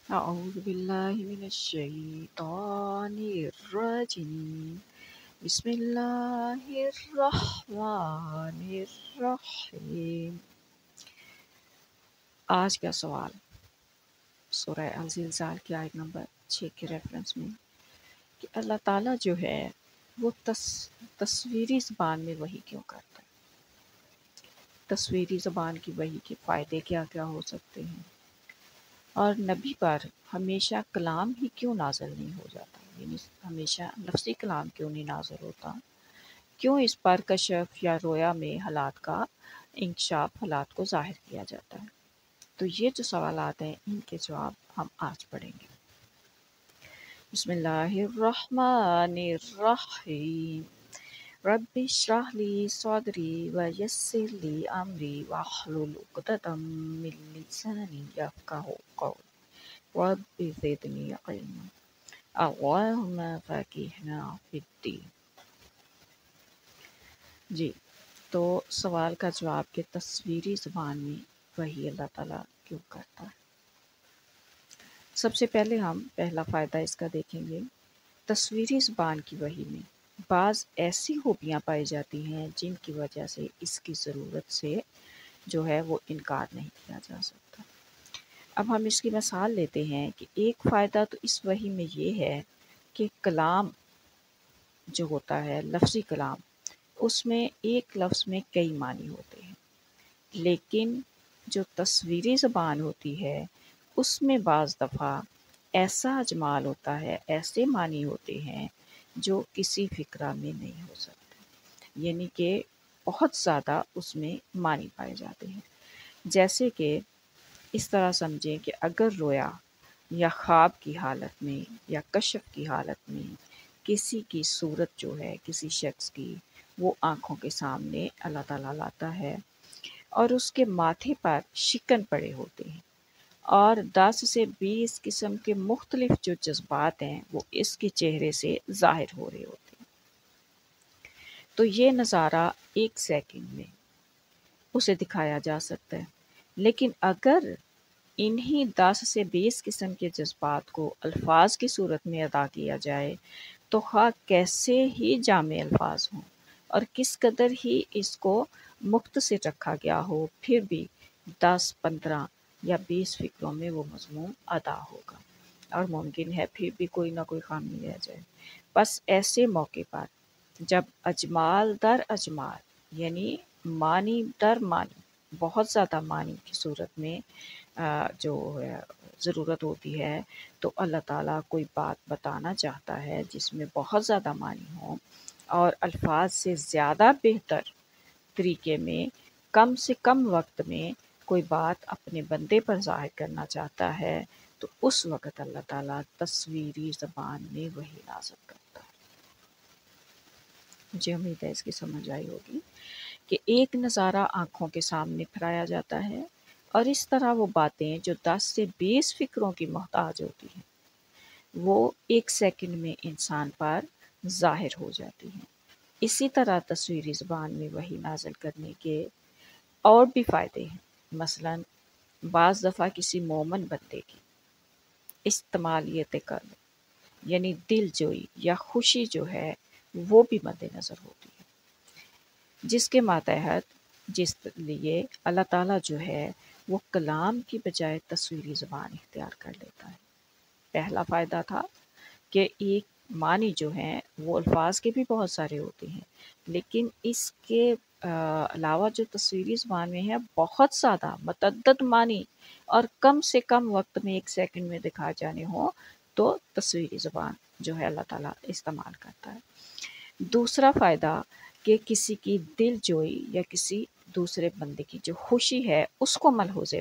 أعوذ بالله من الشيطان الرجيم بسم الله الرحمن الرحیم۔ آج کا سوال سورہ الزلزال کی آیت نمبر 6 کے ریفرنس میں کہ اللہ تعالیٰ جو ہے وہ تصویری زبان میں وحی کیوں کرتا ہے؟ تصویری زبان کی وحی کے فائدے کیا کیا ہو سکتے ہیں، اور نبی پر ہمیشہ کلام ہی کیوں نازل نہیں ہو جاتا، یعنی ہمیشہ لفظی کلام کیوں نہیں نازل ہوتا، کیوں اس پر کشف یا رویا میں حالات کا انکشاف حالات کو ظاہر کیا جاتا ہے۔ تو یہ جو سوالات ہیں ان کے جواب ہم آج پڑھیں گے۔ بسم اللہ الرحمن الرحیم۔ رب اشرح لی صدری ویسر لی امری واحلل عقدۃ من لسانی یفقہوا قولی رب زدنی علما اللہم فقہنا فی الدین۔ جی، تو سوال کا جواب کہ تصویری زبان میں وحی اللہ تعالیٰ کیوں کرتا ہے۔ سب سے پہلے ہم پہلا فائدہ اس کا دیکھیں گے۔ تصویری زبان کی وحی میں بعض ایسی خوبیاں پائی جاتی ہیں جن کی وجہ سے اس کی ضرورت سے جو ہے وہ انکار نہیں کیا جا سکتا۔ اب ہم اس کی مثال لیتے ہیں کہ ایک فائدہ تو اس وحی میں یہ ہے کہ کلام جو ہوتا ہے لفظی کلام، اس میں ایک لفظ میں کئی معنی ہوتے ہیں، لیکن جو تصویری زبان ہوتی ہے اس میں بعض دفعہ ایسا اجمال ہوتا ہے، ایسے معنی ہوتے ہیں جو کسی فقرہ میں نہیں ہو سکتے، یعنی کہ بہت زیادہ اس میں معنی پائے جاتے ہیں۔ جیسے کہ اس طرح سمجھیں کہ اگر رویا یا خواب کی حالت میں یا کشف کی حالت میں کسی کی صورت جو ہے کسی شخص کی وہ آنکھوں کے سامنے اللہ تعالیٰ لاتا ہے اور اس کے ماتھے پر شکن پڑے ہوتے ہیں اور 10 سے 20 قسم کے مختلف جو جذبات ہیں وہ اس کے چہرے سے ظاہر ہو رہے ہوتے ہیں، تو یہ نظارہ ایک سیکنڈ میں اسے دکھایا جا سکتا ہے۔ لیکن اگر انہی 10 سے 20 قسم کے جذبات کو الفاظ کی صورت میں ادا کیا جائے تو خواہ کیسے ہی جامع الفاظ ہوں اور کس قدر ہی اس کو مختصر رکھا گیا ہو، پھر بھی 10 15 یا 20 فکروں میں وہ مضمون ادا ہوگا اور ممکن ہے پھر بھی کوئی نہ کوئی خامی رہ جائے۔ بس ایسے موقع پر جب اجمال در اجمال یعنی معنی در معنی بہت زیادہ معنی کی صورت میں جو ضرورت ہوتی ہے تو اللہ تعالیٰ کوئی بات بتانا چاہتا ہے جس میں بہت زیادہ معنی ہوں اور الفاظ سے زیادہ بہتر طریقے میں کم سے کم وقت میں کوئی بات اپنے بندے پر ظاہر کرنا چاہتا ہے تو اس وقت اللہ تعالیٰ تصویری زبان میں وحی نازل کرتا ہے۔ مجھے امید ہے اس کی سمجھ آئی ہوگی کہ ایک نظارہ آنکھوں کے سامنے پھرایا جاتا ہے اور اس طرح وہ باتیں جو 10 سے 20 فکروں کی محتاج ہوتی ہیں وہ ایک سیکنڈ میں انسان پر ظاہر ہو جاتی ہیں۔ اسی طرح تصویری زبان میں وحی نازل کرنے کے اور بھی فائدے ہیں۔ مثلاً بعض دفعہ کسی مومن بندے کی استعمالیت قلب یعنی دل جوئی یا خوشی جو ہے وہ بھی مد نظر ہوتی ہے، جس کے ماتحت جس لیے اللہ تعالیٰ جو ہے وہ کلام کی بجائے تصویری زبان اختیار کر لیتا ہے۔ پہلا فائدہ تھا کہ ایک معنی جو ہیں وہ الفاظ کے بھی بہت سارے ہوتے ہیں، لیکن اس کے علاوہ جو تصویری زبان میں ہے بہت زیادہ متعدد معنی اور کم سے کم وقت میں ایک سیکنڈ میں دکھا جانے ہوں تو تصویری زبان جو ہے اللہ تعالیٰ استعمال کرتا ہے۔ دوسرا فائدہ کہ کسی کی دل جوئی یا کسی دوسرے بندے کی جو خوشی ہے اس کو ملحوظ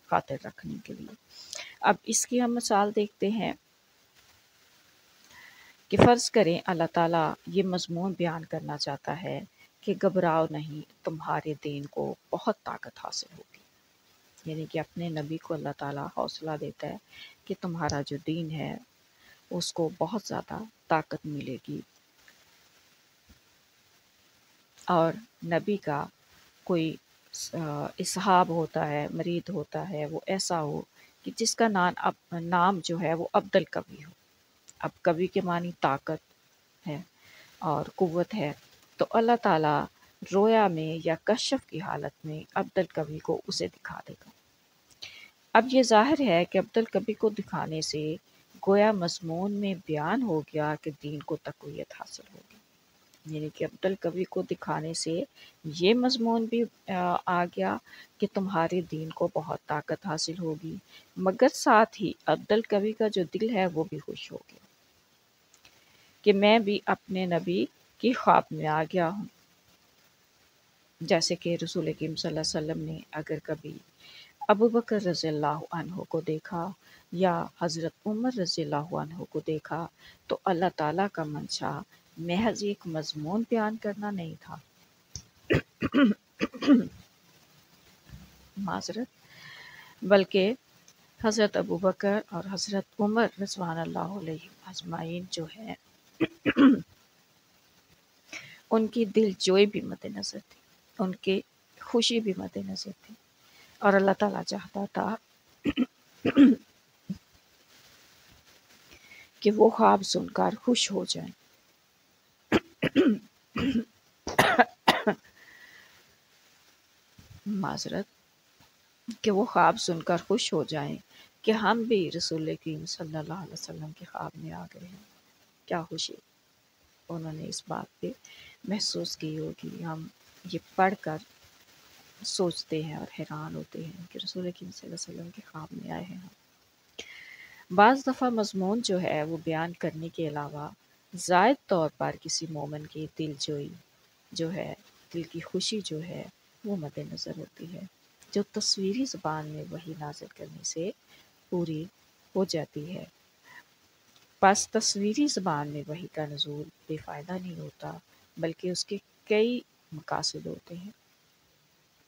خاطر رکھنے کے لیے۔ اب اس کی ہم مثال دیکھتے ہیں کہ فرض کریں اللہ تعالیٰ یہ مضمون بیان کرنا چاہتا ہے کہ گھبراؤ نہیں، تمہارے دین کو بہت طاقت حاصل ہوگی، یعنی کہ اپنے نبی کو اللہ تعالیٰ حوصلہ دیتا ہے کہ تمہارا جو دین ہے اس کو بہت زیادہ طاقت ملے گی، اور نبی کا کوئی اصحاب ہوتا ہے، مرید ہوتا ہے، وہ ایسا ہو کہ कि जिसका नाम जो है वो अब्दुल कवी हो। अब कवि के मानी ताकत है और कुव्वत है, तो अल्लाह ताला रोया में या कश्फ की हालत में अब्दुल कवी को उसे दिखा देगा। अब ये ज़ाहिर है कि अब्दुल कवी को दिखाने से गोया मज़मून में बयान हो गया कि दीन को तक़वियत हासिल होगी। यानी कि अब्दुल कवी को दिखाने से ये मज़मून भी आ गया कि तुम्हारे दीन को बहुत ताकत हासिल होगी, मगर साथ ही अब्दुल कवी का जो दिल है वो भी खुश हो गया कि मैं भी अपने नबी की ख्वाब में आ गया हूँ। जैसे कि रसूल करीम सल्लल्लाहु अलैहि वसल्लम ने अगर कभी अबू बकर रज़ियल्लाहु अन्हु को देखा या हज़रत उमर रज़ियल्लाहु अन्हु को देखा, तो अल्लाह ताला का मंशा महज एक मज़मून बयान करना नहीं था, माज़रत, बल्कि हज़रत अबू बकर और हज़रत उमर रिज़वानुल्लाह अलैहिम अजमाइन जो है उनकी दिलजोई भी मद्देनज़र थी, उनकी खुशी भी मद्देनज़र थी, और अल्लाह ताला चाहता था कि वो ख्वाब सुनकर खुश हो जाएं। माज़रत, कि वो ख्वाब सुनकर खुश हो जाएं कि हम भी रसूल करीम सल्लल्लाहु अलैहि वसल्लम के ख्वाब में आ गए हैं। क्या खुशी उन्होंने इस बात पे महसूस की होगी। हम ये पढ़कर सोचते हैं और हैरान होते हैं कि रसूल करीम सल्लल्लाहु अलैहि वसल्लम के ख्वाब में आए हैं हम। बाज़ दफ़ा मज़मून जो है वो बयान करने के अलावा ज़ायद तौर पर किसी मोमिन की दिलजोई जो है, दिल की खुशी जो है वो मद्देनज़र होती है, जो तस्वीरी ज़बान में वही नाज़िल करने से पूरी हो जाती है। बस तस्वीरी ज़बान में वही का नुज़ूल बेफ़ायदा नहीं होता, बल्कि उसके कई मकासद होते हैं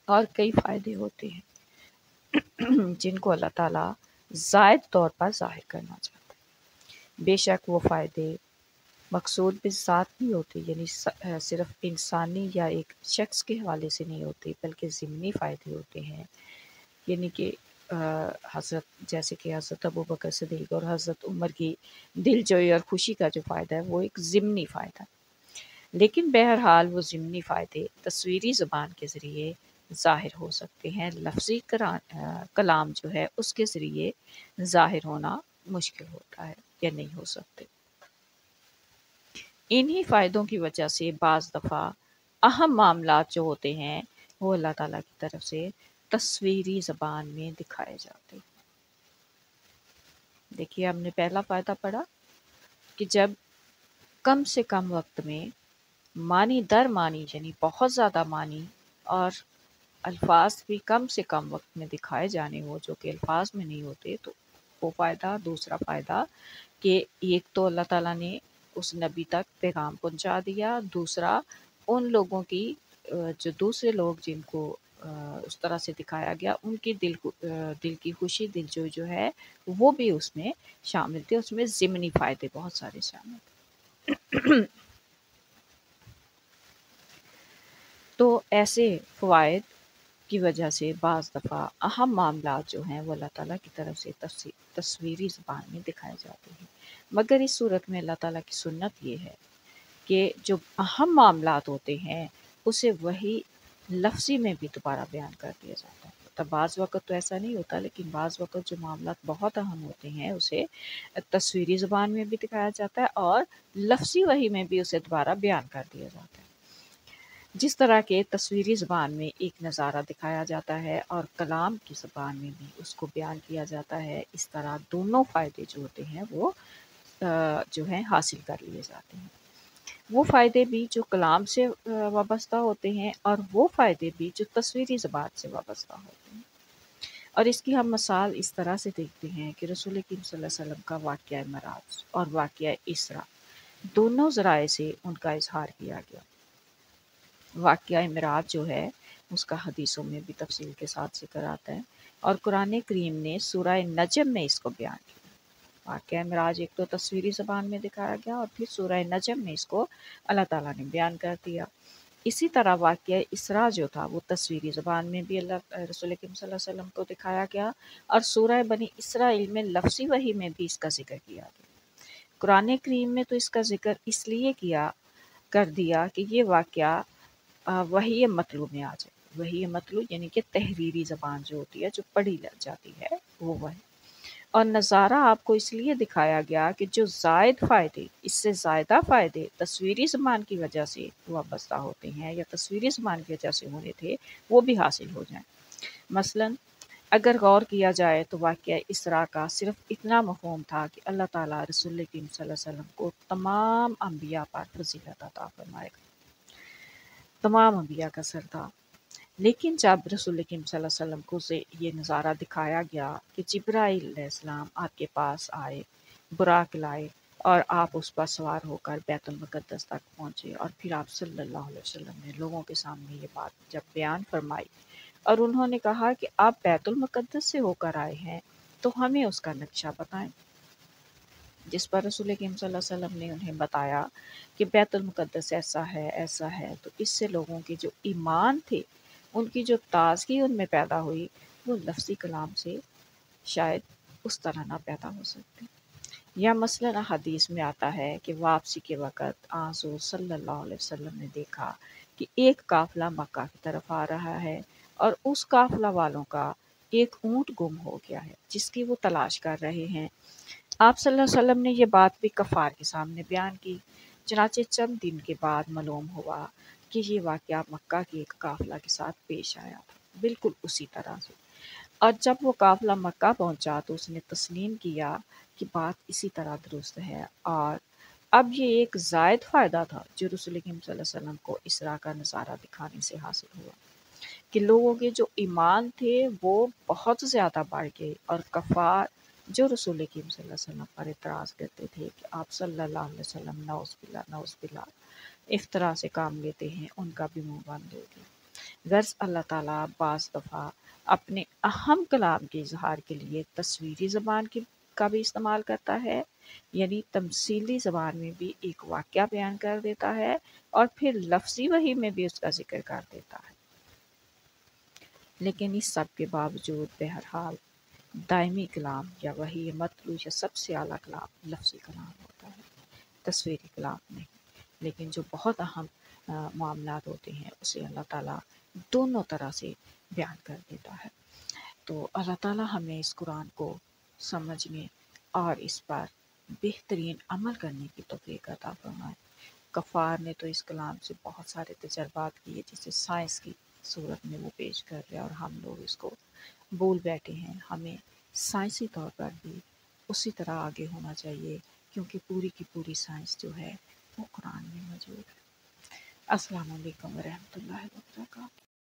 और कई फ़ायदे होते हैं जिनको अल्लाह ताला ज़ायद तौर पर ज़ाहिर करना चाहता है। बेशक वो फ़ायदे मकसूद बिज़ात भी होते, यानी सिर्फ इंसानी या एक शख्स के हवाले से नहीं होते, बल्कि ज़िमनी फ़ायदे होते हैं। यानी कि हज़रत जैसे कि हज़रत अबू बकर सिद्दीक़ और हज़रत उमर की दिलजोई और खुशी का जो फ़ायदा है वो एक ज़िमनी फ़ायदा है। लेकिन बहरहाल वो ज़िमनी फ़ायदे तस्वीरी ज़बान के ज़रिए ज़ाहिर हो सकते हैं, लफ्ज़ी कलाम जो है उसके ज़रिए ज़ाहिर होना मुश्किल होता है या नहीं हो सकते। इन्हीं फ़ायदों की वजह से बाज़ दफ़ा अहम मामलात जो होते हैं वो अल्लाह ताला की तरफ से तस्वीरी ज़बान में दिखाए जाते हैं। देखिए, हमने पहला फ़ायदा पढ़ा कि जब कम से कम वक़्त में मानी दर मानी, यानी बहुत ज़्यादा मानी और अल्फाज भी कम से कम वक़्त में दिखाए जाने हो जो कि अल्फाज में नहीं होते, तो वो फ़ायदा। दूसरा फ़ायदा कि एक तो अल्लाह ताला ने उस नबी तक पैगाम पहुँचा दिया, दूसरा उन लोगों की जो दूसरे लोग जिनको उस तरह से दिखाया गया उनकी दिल की खुशी, दिलजोई जो है वो भी उसमें शामिल थे, उसमें ज़िमनी फ़ायदे बहुत सारे शामिल थे। तो ऐसे फ़वाइद की वजह से बाज़ दफ़ा अहम मामलात जो हैं वो अल्लाह ताला की तरफ से तस्वीरी ज़बान में दिखाए जाते हैं। मगर इस सूरत में अल्लाह ताला की सुन्नत ये है कि जो अहम मामलात होते हैं उसे वही लफ्ज़ी में भी दोबारा बयान कर दिया जाता है। मतलब बाज़ वक़्त तो ऐसा नहीं होता, लेकिन बाज़ वक़्त जो मामलात बहुत अहम होते हैं उसे तस्वीरी ज़बान में भी दिखाया जाता है और लफ्ज़ी वही में भी उसे दोबारा बयान कर दिया जाता है। जिस तरह के तस्वीरी ज़बान में एक नज़ारा दिखाया जाता है और कलाम की ज़बान में भी उसको बयान किया जाता है, इस तरह दोनों फ़ायदे जो होते हैं वो जो हैं हासिल कर लिए जाते हैं। वो फ़ायदे भी जो कलाम से वाबस्ता होते हैं और वो फ़ायदे भी जो तस्वीरी ज़बान से वाबस्ता होते हैं। और इसकी हम मिसाल इस तरह से देखते हैं कि रसूल करीम सल्लल्लाहु अलैहि वसल्लम का वाक़या मेराज और वाक़या इसरा, दोनों ज़राए से उनका इज़हार किया गया। वाक़या मेराज जो है उसका हदीसों में भी तफ़सील के साथ ज़िक्र आता है और कुरान करीम ने सूरह नजम में इसको बयान किया। वाक़या मेराज एक तो तस्वीरी ज़बान में दिखाया गया और फिर सूरह नजम में इसको अल्लाह ताला ने बयान कर दिया। इसी तरह वाक़या इसरा जो था वो तस्वीरी ज़बान में भी अल्लाह रसूल करीम सल्लल्लाहु अलैहि वसल्लम को दिखाया गया और सूरह बनी इसराइल में लफ्ज़ी वही में भी इसका ज़िक्र किया गया। कुरान करीम में तो इसका ज़िक्र इसलिए कर दिया कि ये वाक़या वही मतलू में आ जाए। वही मतलू यानी कि तहरीरी ज़बान जो होती है, जो पढ़ी जाती है, वो है। और नज़ारा आपको इसलिए दिखाया गया कि जो ज़ायद फ़ायदे, इससे ज़्यादा फ़ायदे तस्वीरी ज़बान की वजह से वाबस्ता होते हैं या तस्वीरी ज़बान की वजह से होने थे, वो भी हासिल हो जाएँ। मसलन अगर गौर किया जाए तो वाक़या इसरा का सिर्फ़ इतना मफ़हूम था कि अल्लाह ताला रसूल करीम सल्लल्लाहु अलैहि वसल्लम को तमाम अंबिया पर फ़ज़ीलत अता फ़रमाएगा। तमाम अंबिया का सरदार। लेकिन जब रसूल करीम सल्लल्लाहु अलैहि वसल्लम को से ये नज़ारा दिखाया गया कि जिब्राईल अलैहिस्सलाम आपके पास आए, बुराक लाए और आप उस पर सवार होकर बैतुल मुक़द्दस तक पहुँचे और फिर आप सल्लल्लाहु अलैहि वसल्लम ने लोगों के सामने ये बात जब बयान फरमाई और उन्होंने कहा कि आप बैतुल मुक़द्दस से होकर आए हैं, तो हमें उसका नक्शा बताएँ। जिस पर रसूल करीम सल्लल्लाहु अलैहि वसल्लम ने उन्हें बताया कि बैतुल मुक़द्दस ऐसा है, तो इससे लोगों के जो ईमान थे, उनकी जो ताज़गी उनमें पैदा हुई, वो लफ्ज़ी कलाम से शायद उस तरह ना पैदा हो सकती। या मसलन हदीस में आता है कि वापसी के वक़्त हुज़ूर सल्लल्लाहु अलैहि वसल्लम ने देखा कि एक काफ़िला मक्का की तरफ आ रहा है और उस काफ़िला वालों का एक ऊँट गुम हो गया है, जिसकी वो तलाश कर रहे हैं। आप सल्लल्लाहु अलैहि वसल्लम ने ये बात भी कफ़ार के सामने बयान की। चनाचे चंद दिन के बाद मालूम हुआ कि ये वाक़या मक्का के एक काफ़िला के साथ पेश आया था, बिल्कुल उसी तरह से। और जब वो काफ़िला मक्का पहुँचा तो उसने तस्लीम किया कि बात इसी तरह दुरुस्त है और अब ये एक ज़ायद फ़ायदा था जो रसूल करीम सल्लल्लाहु अलैहि वसल्लम को इसरा का नज़ारा दिखाने से हासिल हुआ कि लोगों के जो ईमान थे वो बहुत ज़्यादा बढ़ गए और कफ़ार जो रसूल करीम सल्लल्लाहु अलैहि वसल्लम पर एतराज़ करते थे कि आप सल्लल्लाहु अलैहि वसल्लम नऊज़ बिल्लाह इफ्तरा से काम लेते हैं, उनका भी मुँह बंद हो गया। गर्ज़ अल्लाह ताला बाज़ दफ़ा अपने अहम कलाम के इज़हार के लिए तस्वीरी ज़बान का भी इस्तेमाल करता है, यानी तमसीली ज़बान में भी एक वाक़या बयान कर देता है और फिर लफ्ज़ी वही में भी उसका ज़िक्र कर देता है। लेकिन इस सब के बावजूद बहरहाल दायमी कलाम या वही मतलू या सबसे आला कलाम लफ्ज़ी कलाम होता है, तस्वीरी कलाम नहीं। लेकिन जो बहुत अहम मामलात होते हैं उसे अल्लाह ताला दोनों तरह से बयान कर देता है। तो अल्लाह ताला हमें इस कुरान को समझने और इस पर बेहतरीन अमल करने की तौफ़ीक़ अता फ़रमाए। कफ़ार ने तो इस कलाम से बहुत सारे तजर्बात किए जिसे साइंस की सूरत में वो पेश कर रहे हैं और हम लोग इसको भूल बैठे हैं। हमें साइंसी तौर पर भी उसी तरह आगे होना चाहिए क्योंकि पूरी की पूरी साइंस जो है वो कुरान में मौजूद है। अस्सलाम वालेकुम व रहमतुल्लाहि व बरकातहू।